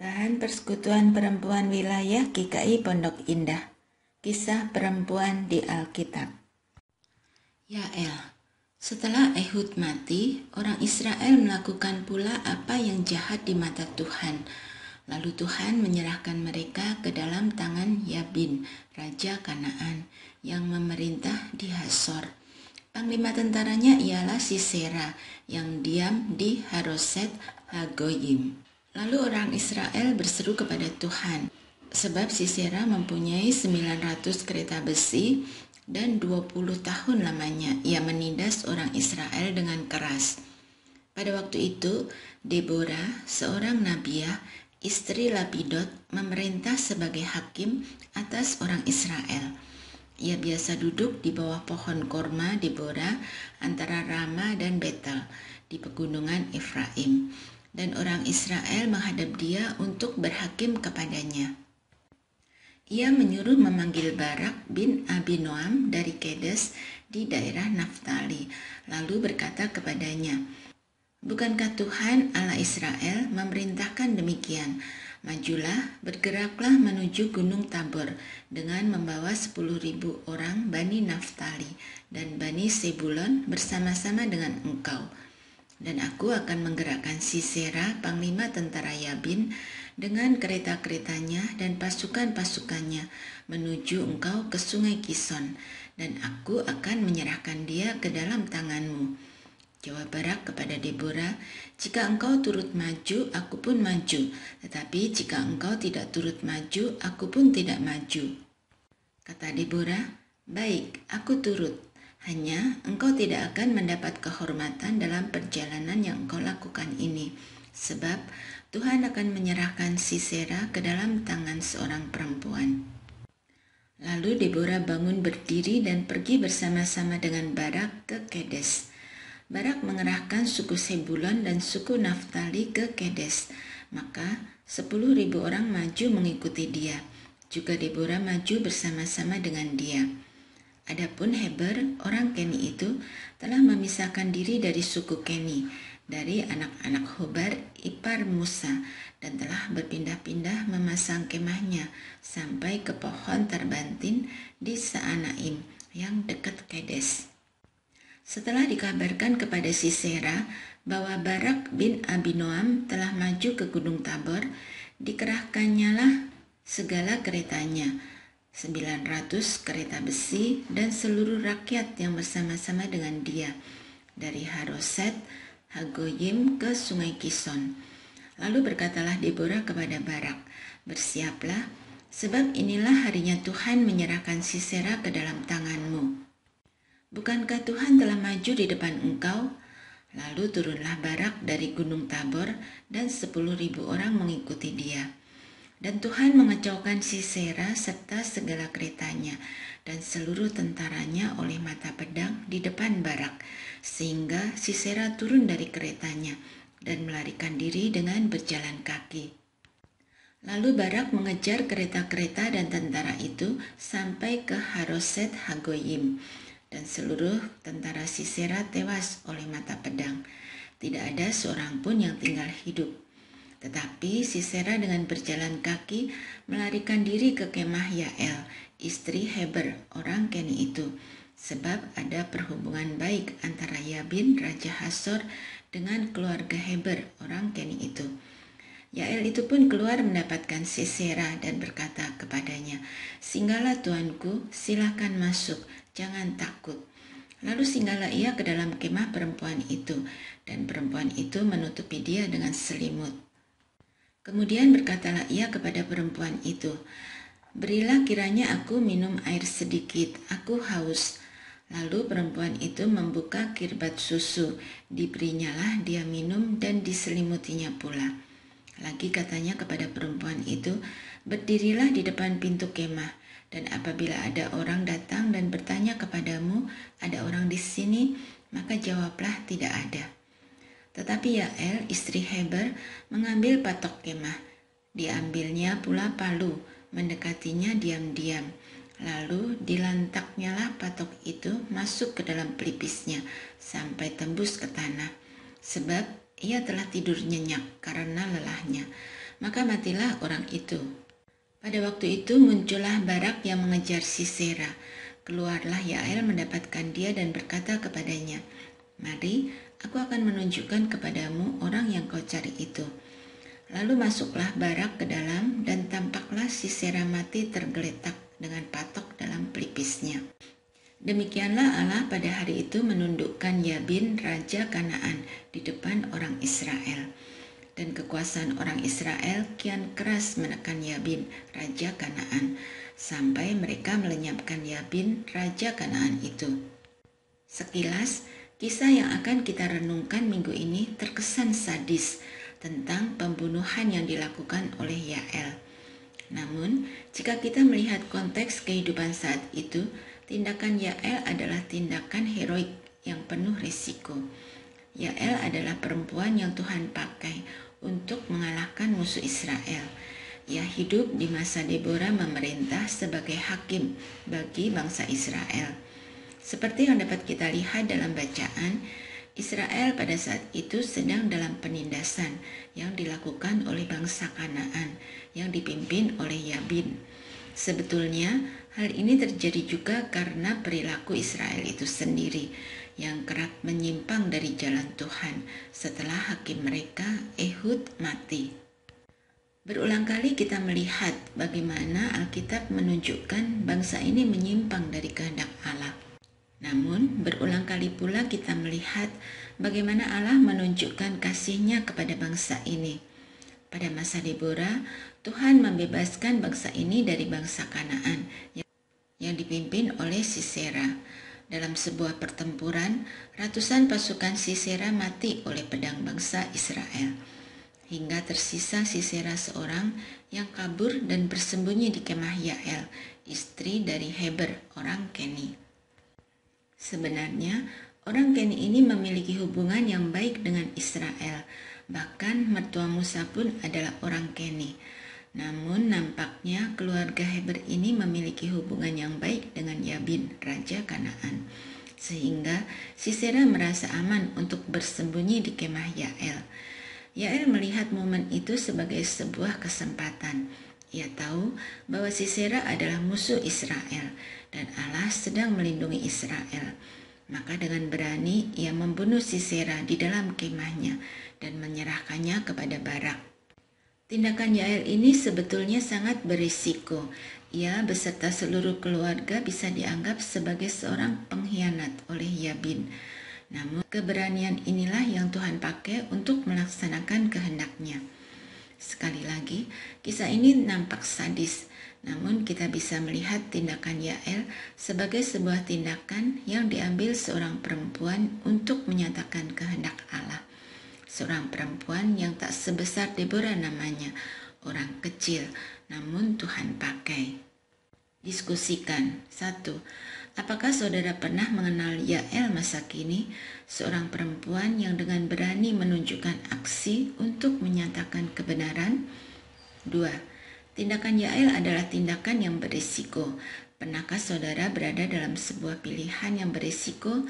Bahan Persekutuan Perempuan Wilayah GKI Pondok Indah. Kisah perempuan di Alkitab. Yael. Setelah Ehud mati, orang Israel melakukan pula apa yang jahat di mata Tuhan. Lalu Tuhan menyerahkan mereka ke dalam tangan Yabin, Raja Kanaan, yang memerintah di Hasor. Panglima tentaranya ialah Sisera, yang diam di Haroset Hagoyim. Lalu orang Israel berseru kepada Tuhan, sebab Sisera mempunyai 900 kereta besi dan 20 tahun lamanya ia menindas orang Israel dengan keras. Pada waktu itu, Deborah, seorang nabiah, istri Lapidot, memerintah sebagai hakim atas orang Israel. Ia biasa duduk di bawah pohon korma Deborah antara Rama dan Betel di pegunungan Efraim. Dan orang Israel menghadap dia untuk berhakim kepadanya. Ia menyuruh memanggil Barak bin Abinoam dari Kedes di daerah Naftali, lalu berkata kepadanya, "Bukankah Tuhan Allah Israel memerintahkan demikian? Majulah, bergeraklah menuju Gunung Tabor dengan membawa 10.000 orang Bani Naftali dan Bani Sebulon bersama-sama dengan engkau. Dan aku akan menggerakkan Sisera, panglima tentara Yabin, dengan kereta-keretanya dan pasukan-pasukannya menuju engkau ke sungai Kison, dan aku akan menyerahkan dia ke dalam tanganmu." Jawab Barak kepada Deborah, "Jika engkau turut maju, aku pun maju. Tetapi jika engkau tidak turut maju, aku pun tidak maju." Kata Deborah, "Baik, aku turut. Hanya engkau tidak akan mendapat kehormatan dalam perjalanan yang engkau lakukan ini, sebab Tuhan akan menyerahkan Sisera ke dalam tangan seorang perempuan." Lalu Deborah bangun berdiri dan pergi bersama-sama dengan Barak ke Kedes. Barak mengerahkan suku Sebulon dan suku Naftali ke Kedes, maka 10.000 orang maju mengikuti dia. Juga Deborah maju bersama-sama dengan dia. Adapun Heber, orang Keni itu, telah memisahkan diri dari suku Keni, dari anak-anak Hobar ipar Musa, dan telah berpindah-pindah memasang kemahnya sampai ke pohon Tarbantin di Saanaim yang dekat Kedes. Setelah dikabarkan kepada Sisera bahwa Barak bin Abinoam telah maju ke Gunung Tabor, dikerahkannyalah segala keretanya, 900 kereta besi dan seluruh rakyat yang bersama-sama dengan dia, dari Haroset Hagoyim ke sungai Kison. Lalu berkatalah Deborah kepada Barak, "Bersiaplah, sebab inilah harinya Tuhan menyerahkan Sisera ke dalam tanganmu. Bukankah Tuhan telah maju di depan engkau?" Lalu turunlah Barak dari Gunung Tabor dan 10.000 orang mengikuti dia. Dan Tuhan mengecaukan Sisera serta segala keretanya dan seluruh tentaranya oleh mata pedang di depan Barak, sehingga Sisera turun dari keretanya dan melarikan diri dengan berjalan kaki. Lalu Barak mengejar kereta-kereta dan tentara itu sampai ke Haroset Hagoyim, dan seluruh tentara Sisera tewas oleh mata pedang. Tidak ada seorang pun yang tinggal hidup. Tetapi Sisera dengan berjalan kaki melarikan diri ke kemah Yael, istri Heber, orang Keni itu, sebab ada perhubungan baik antara Yabin, Raja Hasor, dengan keluarga Heber, orang Keni itu. Yael itu pun keluar mendapatkan Sisera dan berkata kepadanya, "Singgahlah tuanku, silahkan masuk, jangan takut." Lalu singgahlah ia ke dalam kemah perempuan itu, dan perempuan itu menutupi dia dengan selimut. Kemudian berkatalah ia kepada perempuan itu, "Berilah kiranya aku minum air sedikit, aku haus." Lalu perempuan itu membuka kirbat susu, diberinyalah dia minum dan diselimutinya pula. Lagi katanya kepada perempuan itu, "Berdirilah di depan pintu kemah, dan apabila ada orang datang dan bertanya kepadamu, 'Ada orang di sini?' maka jawablah, 'Tidak ada.'" Tetapi Yael, istri Heber, mengambil patok kemah. Diambilnya pula palu, mendekatinya diam-diam. Lalu dilantaknyalah patok itu masuk ke dalam pelipisnya sampai tembus ke tanah, sebab ia telah tidur nyenyak karena lelahnya. maka matilah orang itu. Pada waktu itu muncullah Barak yang mengejar Sisera. Keluarlah Yael mendapatkan dia dan berkata kepadanya, "Mari, aku akan menunjukkan kepadamu orang yang kau cari itu." Lalu masuklah Barak ke dalam dan tampaklah Sisera mati tergeletak dengan patok dalam pelipisnya. Demikianlah Allah pada hari itu menundukkan Yabin, raja Kanaan, di depan orang Israel. Dan kekuasaan orang Israel kian keras menekan Yabin, raja Kanaan, sampai mereka melenyapkan Yabin, raja Kanaan itu. Sekilas, kisah yang akan kita renungkan minggu ini terkesan sadis tentang pembunuhan yang dilakukan oleh Yael. Namun, jika kita melihat konteks kehidupan saat itu, tindakan Yael adalah tindakan heroik yang penuh risiko. Yael adalah perempuan yang Tuhan pakai untuk mengalahkan musuh Israel. Ia hidup di masa Deborah memerintah sebagai hakim bagi bangsa Israel. Seperti yang dapat kita lihat dalam bacaan, Israel pada saat itu sedang dalam penindasan yang dilakukan oleh bangsa Kanaan yang dipimpin oleh Yabin. Sebetulnya hal ini terjadi juga karena perilaku Israel itu sendiri yang kerap menyimpang dari jalan Tuhan setelah hakim mereka Ehud mati. Berulang kali kita melihat bagaimana Alkitab menunjukkan bangsa ini menyimpang dari kehendak Allah. Namun, berulang kali pula kita melihat bagaimana Allah menunjukkan kasih-Nya kepada bangsa ini. Pada masa Deborah, Tuhan membebaskan bangsa ini dari bangsa Kanaan yang dipimpin oleh Sisera. Dalam sebuah pertempuran, ratusan pasukan Sisera mati oleh pedang bangsa Israel. Hingga tersisa Sisera seorang yang kabur dan bersembunyi di kemah Yael, istri dari Heber, orang Keni. Sebenarnya, orang Keni ini memiliki hubungan yang baik dengan Israel. Bahkan mertua Musa pun adalah orang Keni. Namun nampaknya keluarga Heber ini memiliki hubungan yang baik dengan Yabin, raja Kanaan. Sehingga Sisera merasa aman untuk bersembunyi di kemah Yael. Yael melihat momen itu sebagai sebuah kesempatan. Ia tahu bahwa Sisera adalah musuh Israel dan Allah sedang melindungi Israel. Maka dengan berani ia membunuh Sisera di dalam kemahnya dan menyerahkannya kepada Barak. Tindakan Yael ini sebetulnya sangat berisiko. Ia beserta seluruh keluarga bisa dianggap sebagai seorang pengkhianat oleh Yabin. Namun keberanian inilah yang Tuhan pakai untuk melaksanakan kehendak-Nya. Sekali lagi, kisah ini nampak sadis, namun kita bisa melihat tindakan Yael sebagai sebuah tindakan yang diambil seorang perempuan untuk menyatakan kehendak Allah. Seorang perempuan yang tak sebesar Deborah namanya, orang kecil, namun Tuhan pakai. Diskusikan. 1. Apakah saudara pernah mengenal Yael masa kini, seorang perempuan yang dengan berani menunjukkan aksi untuk menyatakan kebenaran? 2. Tindakan Yael adalah tindakan yang berisiko. Pernahkah saudara berada dalam sebuah pilihan yang berisiko?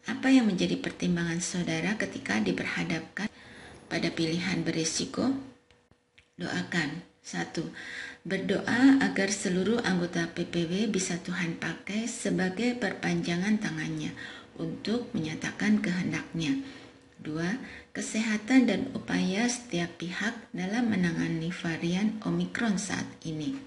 Apa yang menjadi pertimbangan saudara ketika diperhadapkan pada pilihan berisiko? Doakan. 1. Berdoa agar seluruh anggota PPW bisa Tuhan pakai sebagai perpanjangan tangannya untuk menyatakan kehendak-Nya. 2. Kesehatan dan upaya setiap pihak dalam menangani varian Omikron saat ini.